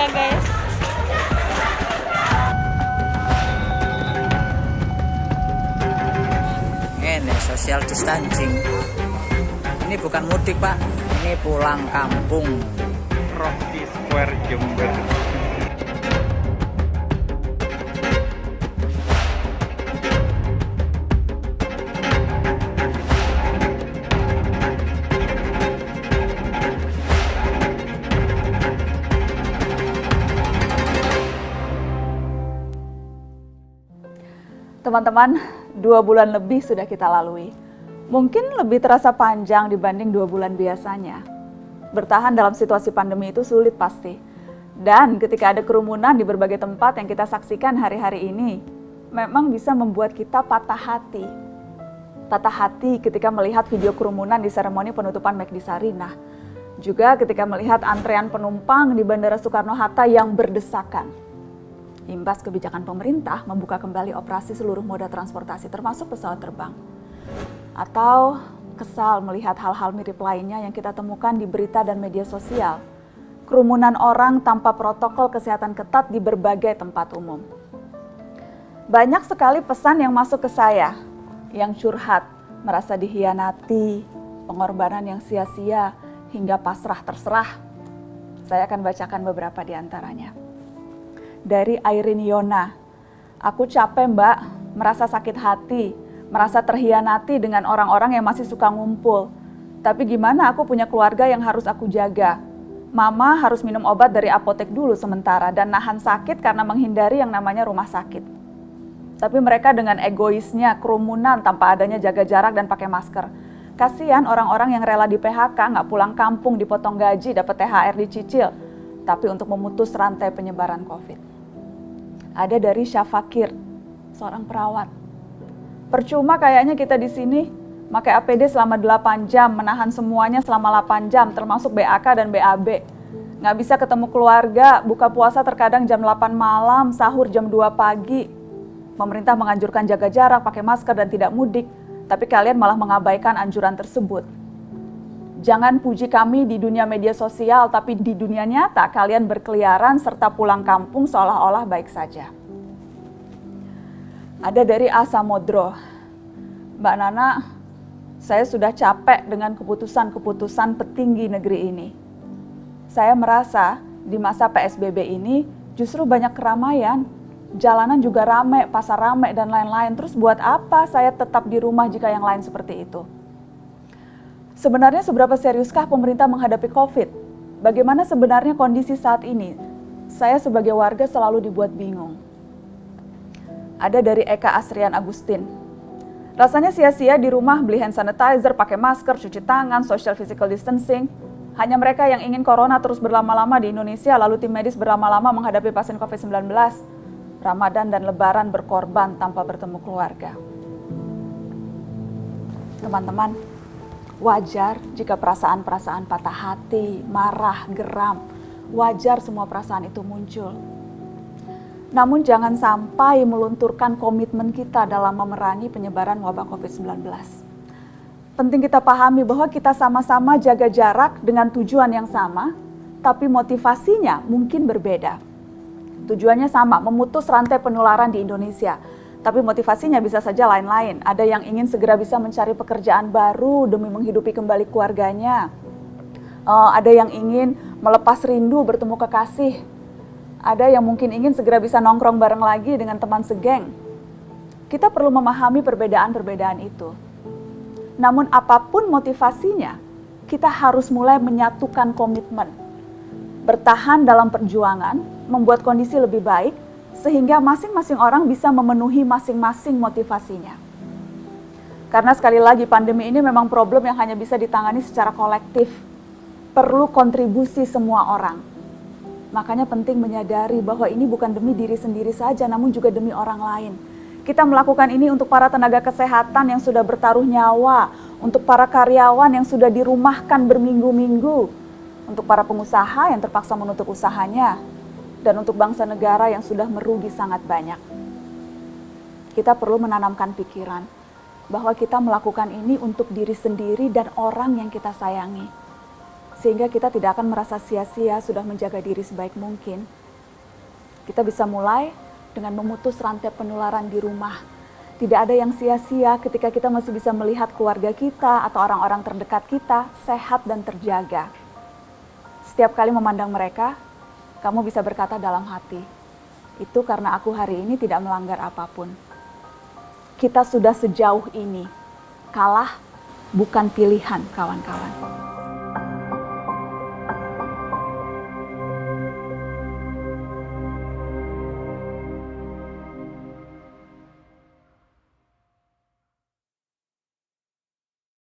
mereka guys. Ini social distancing. Ini bukan mudik pak, ini pulang kampung. Roxy Square Jember. Teman-teman, 2 bulan lebih sudah kita lalui. Mungkin lebih terasa panjang dibanding 2 bulan biasanya. Bertahan dalam situasi pandemi itu sulit pasti. Dan ketika ada kerumunan di berbagai tempat yang kita saksikan hari-hari ini, memang bisa membuat kita patah hati. Patah hati ketika melihat video kerumunan di seremoni penutupan McD Sarinah. Juga ketika melihat antrean penumpang di Bandara Soekarno-Hatta yang berdesakan. Imbas kebijakan pemerintah membuka kembali operasi seluruh moda transportasi termasuk pesawat terbang. Atau kesal melihat hal-hal mirip lainnya yang kita temukan di berita dan media sosial. Kerumunan orang tanpa protokol kesehatan ketat di berbagai tempat umum. Banyak sekali pesan yang masuk ke saya, yang curhat, merasa dihianati, pengorbanan yang sia-sia, hingga pasrah terserah. Saya akan bacakan beberapa di antaranya. Dari Airin Yona, aku capek mbak, merasa sakit hati, merasa terhianati dengan orang-orang yang masih suka ngumpul. Tapi gimana aku punya keluarga yang harus aku jaga. Mama harus minum obat dari apotek dulu sementara dan nahan sakit karena menghindari yang namanya rumah sakit. Tapi mereka dengan egoisnya, kerumunan tanpa adanya jaga jarak dan pakai masker. Kasihan orang-orang yang rela di PHK, nggak pulang kampung, dipotong gaji, dapat THR dicicil. Tapi untuk memutus rantai penyebaran COVID. Ada dari Syafakir, seorang perawat. Percuma kayaknya kita di sini pakai APD selama 8 jam, menahan semuanya selama 8 jam, termasuk BAK dan BAB. Nggak bisa ketemu keluarga, buka puasa terkadang jam 8 malam, sahur jam 2 pagi. Pemerintah menganjurkan jaga jarak, pakai masker dan tidak mudik, tapi kalian malah mengabaikan anjuran tersebut. Jangan puji kami di dunia media sosial, tapi di dunia nyata kalian berkeliaran serta pulang kampung seolah-olah baik saja. Ada dari Asa Modro. Mbak Nana, saya sudah capek dengan keputusan-keputusan petinggi negeri ini. Saya merasa di masa PSBB ini justru banyak keramaian. Jalanan juga ramai, pasar ramai dan lain-lain. Terus buat apa saya tetap di rumah jika yang lain seperti itu? Sebenarnya seberapa seriuskah pemerintah menghadapi COVID? Bagaimana sebenarnya kondisi saat ini? Saya sebagai warga selalu dibuat bingung. Ada dari Eka Asrian Agustin. Rasanya sia-sia di rumah beli hand sanitizer, pakai masker, cuci tangan, social physical distancing. Hanya mereka yang ingin corona terus berlama-lama di Indonesia, lalu tim medis berlama-lama menghadapi pasien COVID-19. Ramadan dan Lebaran berkorban tanpa bertemu keluarga. Teman-teman, wajar jika perasaan-perasaan patah hati, marah, geram, wajar semua perasaan itu muncul. Namun jangan sampai melunturkan komitmen kita dalam memerangi penyebaran wabah COVID-19. Penting kita pahami bahwa kita sama-sama jaga jarak dengan tujuan yang sama, tapi motivasinya mungkin berbeda. Tujuannya sama, memutus rantai penularan di Indonesia. Tapi motivasinya bisa saja lain-lain. Ada yang ingin segera bisa mencari pekerjaan baru demi menghidupi kembali keluarganya. Ada yang ingin melepas rindu bertemu kekasih. Ada yang mungkin ingin segera bisa nongkrong bareng lagi dengan teman segeng. Kita perlu memahami perbedaan-perbedaan itu. Namun apapun motivasinya, kita harus mulai menyatukan komitmen. Bertahan dalam perjuangan, membuat kondisi lebih baik, sehingga masing-masing orang bisa memenuhi masing-masing motivasinya. Karena sekali lagi pandemi ini memang problem yang hanya bisa ditangani secara kolektif. Perlu kontribusi semua orang. Makanya penting menyadari bahwa ini bukan demi diri sendiri saja, namun juga demi orang lain. Kita melakukan ini untuk para tenaga kesehatan yang sudah bertaruh nyawa, untuk para karyawan yang sudah dirumahkan berminggu-minggu, untuk para pengusaha yang terpaksa menutup usahanya, dan untuk bangsa negara yang sudah merugi sangat banyak. Kita perlu menanamkan pikiran bahwa kita melakukan ini untuk diri sendiri dan orang yang kita sayangi. sehingga kita tidak akan merasa sia-sia sudah menjaga diri sebaik mungkin. Kita bisa mulai dengan memutus rantai penularan di rumah. Tidak ada yang sia-sia ketika kita masih bisa melihat keluarga kita atau orang-orang terdekat kita sehat dan terjaga. Setiap kali memandang mereka, kamu bisa berkata dalam hati, itu karena aku hari ini tidak melanggar apapun. Kita sudah sejauh ini. Kalah bukan pilihan, kawan-kawan.